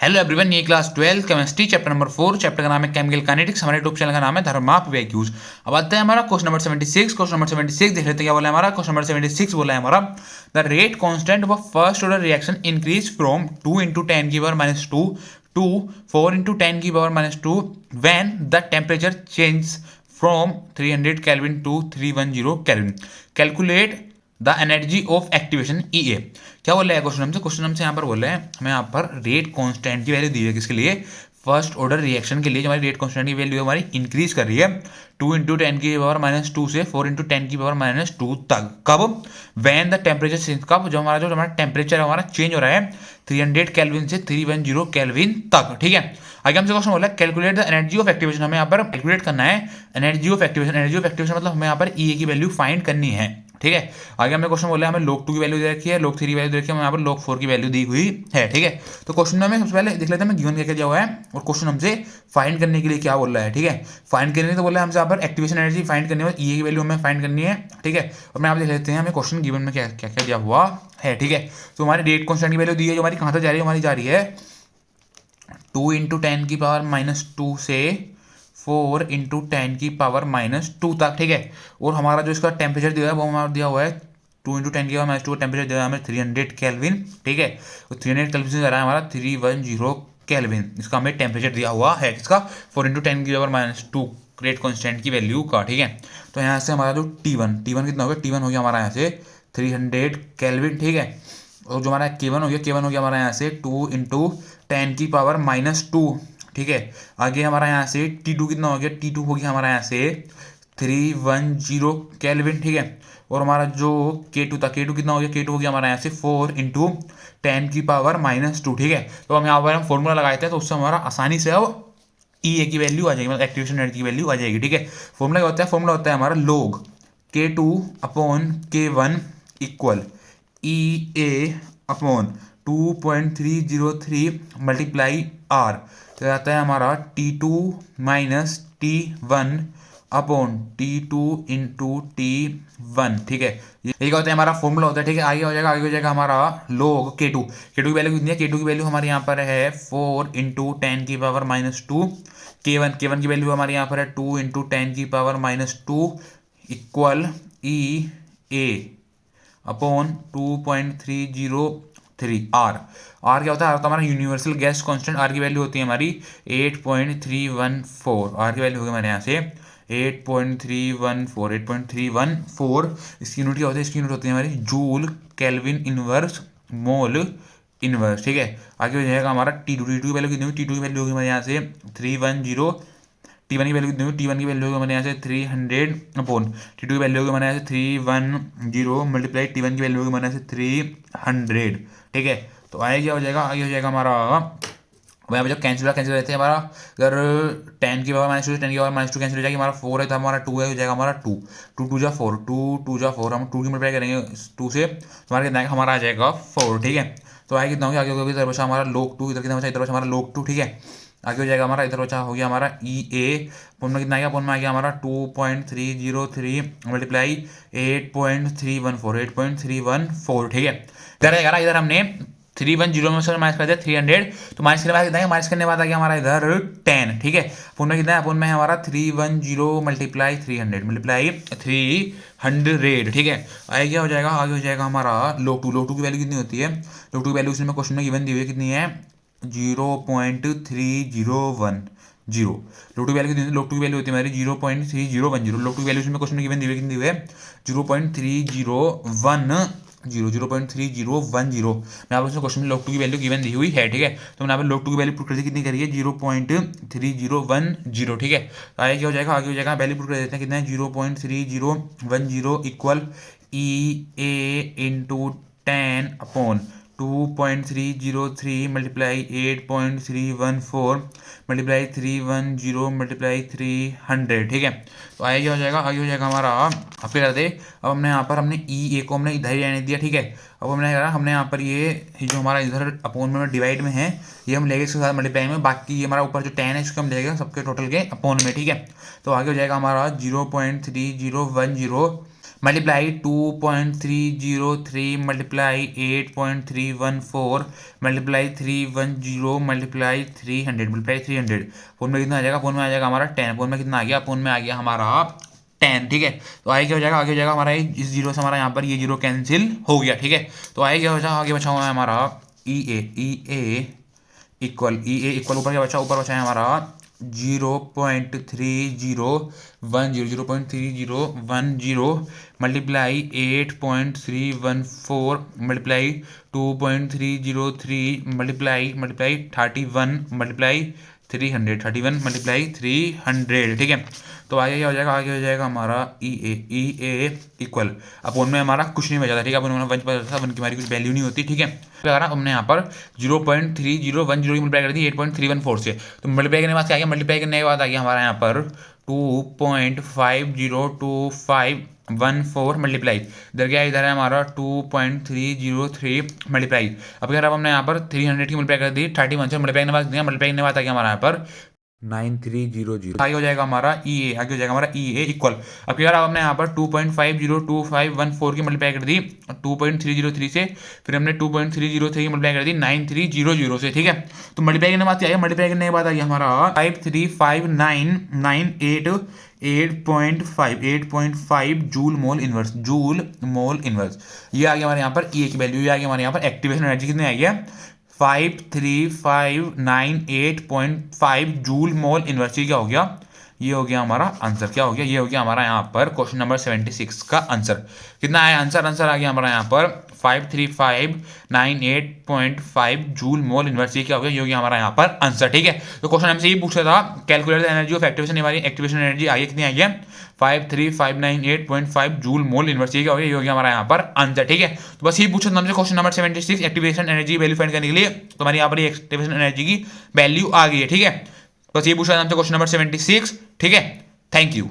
Hello everyone, ये class 12 chemistry chapter number 4 chapter का नाम है केमिकल काइनेटिक्स। हमारे यूट्यूब चैनल का नाम है धर्मा पीवाईक्यूज। अब आते हैं हमारा क्वेश्चन नंबर 76। क्वेश्चन नंबर 76 देख लेते हैं क्या बोला है हमारा। क्वेश्चन नंबर 76 बोला है हमारा the rate constant of first order reaction increase from 2 into 10 की पावर -2 to 4 into 10 की power -2 when the temperature change from 300 kelvin to 310 kelvin. Calculate the energy of activation E A. क्या बोल रहा है question हमसे यहाँ पर बोल रहे हैं हमें यहाँ पर रेट कांस्टेंट की वैल्यू दी है किसके लिए, फर्स्ट ऑर्डर रिएक्शन के लिए। जो हमारी रेट कांस्टेंट की वैल्यू हमारी इंक्रीज कर रही है 2 into 10 की पावर -2 से 4 into 10 की पावर -2 तक। कब? वैन द टेम्परेचर चेंज, कब? जो हमारा टेम्परेचर हमारा चेंज हो रहा है 300 केल्विन से 310 केल्विन तक। ठीक है, आगे हमसे क्वेश्चन बोला calculate the energy of activation. हमें यहाँ पर कैलकुलेट करना है energy of activation. Energy of activation मतलब हमें यहाँ पर ई की वैल्यू फाइंड करनी है। ठीक है, आगे हमें क्वेश्चन बोला है हमें log 2 की वैल्यू दे रखी है, log 3 की वैल्यू दे रखी है, हमें यहाँ पर log 4 की वैल्यू दी हुई है। ठीक है, तो क्वेश्चन में हमें सबसे पहले देख लेते हैं हमें गिवन क्या क्या दिया हुआ है और क्वेश्चन हमसे फाइंड करने के लिए क्या बोल रहा है। ठीक है, फाइंड करने तो बोला है हमसे यहाँ पर एक्टिवेशन एनर्जी फाइंड करनी है, ई की वैल्यू हमें फाइंड करनी है। ठीक है, और मैं आप देख लेते हैं हमें क्वेश्चन गिवन में क्या क्या क्या दिया हुआ है। ठीक है, तो हमारी रेट कांस्टेंट की वैल्यू दी है जो हमारी कहाँ तक जा रही है, हमारी जा रही है 2 into 10 की पावर -2 से 4 into 10 की पावर -2 तक। ठीक है, और हमारा जो इसका टेम्परेचर दिया है वो हमारा दिया हुआ है 2 into 10 की पावर -2 टेम्परेचर दिया है हमें 300 केल्विन। ठीक है, तो 300 केल्विन से जा रहा है हमारा 310 केल्विन। इसका हमें टेम्परेचर दिया हुआ है किसका, 4 into 10 की पावर -2 रेट कांस्टेंट की वैल्यू का। ठीक है, तो यहाँ से हमारा जो T1 कितना हो गया, T1 हो गया हमारा यहाँ से 300 केल्विन। ठीक है, और जो हमारा K1 हो गया हमारा यहाँ से 2 into 10 की पावर -2। ठीक है, आगे हमारा यहाँ से T2 कितना हो गया, T2 हो गया हमारा यहाँ से 310 केल्विन। ठीक है, और हमारा जो K2 था, K2 कितना हो गया, K2 हो गया हमारा यहाँ से 4 into 10 की पावर -2। ठीक है, तो हम यहाँ पर हम फॉर्मूला लगाए थे तो उससे हमारा आसानी से अब ई ए की वैल्यू आ जाएगी, मतलब एक्टिवेशन एनर्जी की वैल्यू आ जाएगी। ठीक है, फॉर्मूला क्या होता है, फॉर्मूला होता है हमारा log K2 upon K1 equal E A upon 2.303 multiply R. तो आता है हमारा T2 minus T1 upon T2 into T1। ठीक है, ये क्या होता है हमारा फॉर्मूला होता है। ठीक है, आगे हो जाएगा हमारा log K2 की वैल्यू कितनी है, K2 की वैल्यू हमारे यहाँ पर है 4 into 10 की पावर -2। K1 की वैल्यू हमारे यहाँ पर है 2 into 10 की power -2 equal E A upon 2.303 R. R क्या होता है, आर तो हमारा यूनिवर्सल गैस कांस्टेंट। आर की वैल्यू होती है हमारी 8.314। आर की वैल्यू होगी हमारे यहाँ से 8.314। इसकी यूनिट क्या होती है, इसकी यूनिट होती है हमारी joule kelvin inverse mole inverse. ठीक है, आगे हो जाएगा हमारा T2 की वैल्यू कितनी होगी, T2 की वैल्यू होगी हमारे यहाँ से 310। T1 की वैल्यू कितनी होगी, T1 की वैल्यू होगी हमारे यहाँ से 300 अपॉन T2 की वैल्यू होगी हमारे यहाँ से 310 मल्टीप्लाई T1 की वैल्यू होगी हमारे यहाँ से 300। ठीक है, तो आगे क्या हो जाएगा, आगे हो जाएगा हमारा यहाँ पे जब कैंसिल रहते हैं हमारा, अगर 10 की पावर -2 10 की पावर -2 कैंसिल हो जाएगी, हमारा 4 है तो हमारा 2 है, हो जाएगा हमारा 2 2 2 जा 4 2 2 जा 4। हम 2 की मल्टीप्लाई करेंगे 2 से, हमारा कितना आएगा, हमारा आ जाएगा 4। ठीक है, तो आगे कितना हो गया, आगे हो गया इधर बचा हमारा log 2, इधर कितना बचा, इधर बचा हमारा log 2। ठीक है, आगे हो जाएगा हमारा इधर बचा हो गया हमारा ई ए पुन में कितना आ गया, पुन में आ गया हमारा 2.303 मल्टीप्लाई 8.314। ठीक है, इधर हमने 310 में से माइनस कर दिया 300, तो माइनस करने बाद कितना है, माइनस करने बाद आ गया हमारा इधर 10। ठीक है, पुन में कितना है, पुन में है हमारा 310 मल्टीप्लाई 300 मल्टीप्लाई 300। ठीक है, आगे क्या हो जाएगा, आगे हो जाएगा हमारा log 2 की वैल्यू कितनी होती है, log 2 की वैल्यू उसमें क्वेश्चन में गिवन दी हुई है कितनी है 0.3010। log 2 की वैल्यू कितनी, log 2 की वैल्यू होती है हमारी 0.3010। log 2 की वैल्यू उसमें क्वेश्चन में गिवन दी हुई कितनी हुई है 0.3010। मैं आप क्वेश्चन में log 2 की वैल्यू गिवन दी हुई है। ठीक है, तो मैंने यहाँ पर log 2 की वैल्यू पुट कर दी कितनी करी है 0.3010। ठीक है, तो आगे क्या हो जाएगा, आगे हो जाएगा वैल्यू पुट कर देते हैं कितना है 0.3010 equal E A into 10 upon 2.303 multiply 8.314 multiply 310 multiply 300। ठीक है, तो आगे क्या हो जाएगा, आगे हो जाएगा हमारा, अब फिर कर दे, अब हमने यहाँ पर हमने ई ए को हमने इधर ही रहने दिया। ठीक है, अब हमने यहाँ पर ये जो हमारा इधर अपोन में डिवाइड में है ये हम लेंगे इसके साथ मल्टीप्लाई में, बाकी ये हमारा ऊपर जो 10 है इसको हम लेंगे सबके टोटल के अपोन में। ठीक है, तो आगे हो जाएगा हमारा 0.3010 multiply 2.303 multiply 8.314 multiply 310 multiply 300 multiply 300। Phone में कितना आ जाएगा, फोन में आ जाएगा हमारा 10। फोन में कितना आ गया, फोन में आ गया हमारा 10। ठीक है, तो आगे क्या हो जाएगा, आगे हो जाएगा हमारा इस जीरो से हमारा यहाँ पर ये जीरो कैंसिल हो गया। ठीक है, तो आगे क्या हो जाएगा, आगे बचा हुआ है हमारा ई ए इक्वल ऊपर क्या बचा, ऊपर बचा है हमारा 0.3010 multiply 8.314 multiply 2.303 multiply 31 multiply 300 multiply 300। ठीक है, तो आगे क्या हो जाएगा, आगे हो जाएगा हमारा ई ए इक्वल, अब उनमें हमारा कुछ नहीं बचा था। ठीक है, अपन वन पर था, वन की हमारी कुछ वैल्यू नहीं होती। ठीक है, अगर हमने यहाँ पर 0.3010 की मल्टीप्लाई कर दी 8.314 से, तो मल्टीप्लाई करने के बाद क्या आ गया, मल्टीप्लाई करने के बाद आ गया हमारा यहाँ पर 2.502514 मल्टीप्लाई, इधर क्या है, इधर है हमारा 2.303 मल्टीप्लाई। अब क्या हमने यहाँ पर 300 की मल्टीप्लाई कर दी 31 से, मल्टीप्लाई करने बाद मल्टीप्लाई करने बाद आ गया हमारा यहाँ पर 9300। आगे हो जाएगा हमारा ई ए, आगे हो जाएगा हमारा ई ए इक्वल, अब क्या हमने यहाँ पर 2.502514 की मल्टीप्लाई कर दी 2.303 से, फिर हमने 2.303 की मल्टीप्लाई कर दी 9300 से। ठीक है, तो मल्टीप्लाई करने के बाद क्या है, मल्टीप्लाई करने के बाद आ गया हमारा 5359988.5 जूल मोल इनवर्स, ये आ गया हमारे यहाँ पर ई ए की वैल्यू। ये आ गया हमारे यहाँ पर एक्टिवेशन एनर्जी कितनी आई है, 53598.5 जूल मोल इनवर्स। क्या हो गया, ये हो गया हमारा आंसर। क्या हो गया, ये हो गया हमारा यहाँ पर क्वेश्चन नंबर 76 का आंसर। कितना आया आंसर, आंसर आ गया हमारा यहाँ पर 53598.5 जूल मोल इनवर्स। क्या हो गया, ये हो गया हमारा यहाँ पर आंसर। ठीक है, तो क्वेश्चन हमसे ये पूछा था, calculate the energy of activation, हमारी एक्टिवेशन एनर्जी आई कितनी आई है 53598.5 जूल मोल इनवर्स। क्या हो गया, ये हो गया हमारा यहाँ पर आंसर। ठीक है, तो बस ये पूछा था हमसे question number 76 activation energy value find करने के लिए, तो हमारी यहाँ पर एक्टिवेशन एनर्जी की वैल्यू आ गई है। ठीक है, बस ये पूछा था हमसे क्वेश्चन नंबर 76। ठीक है, थैंक यू।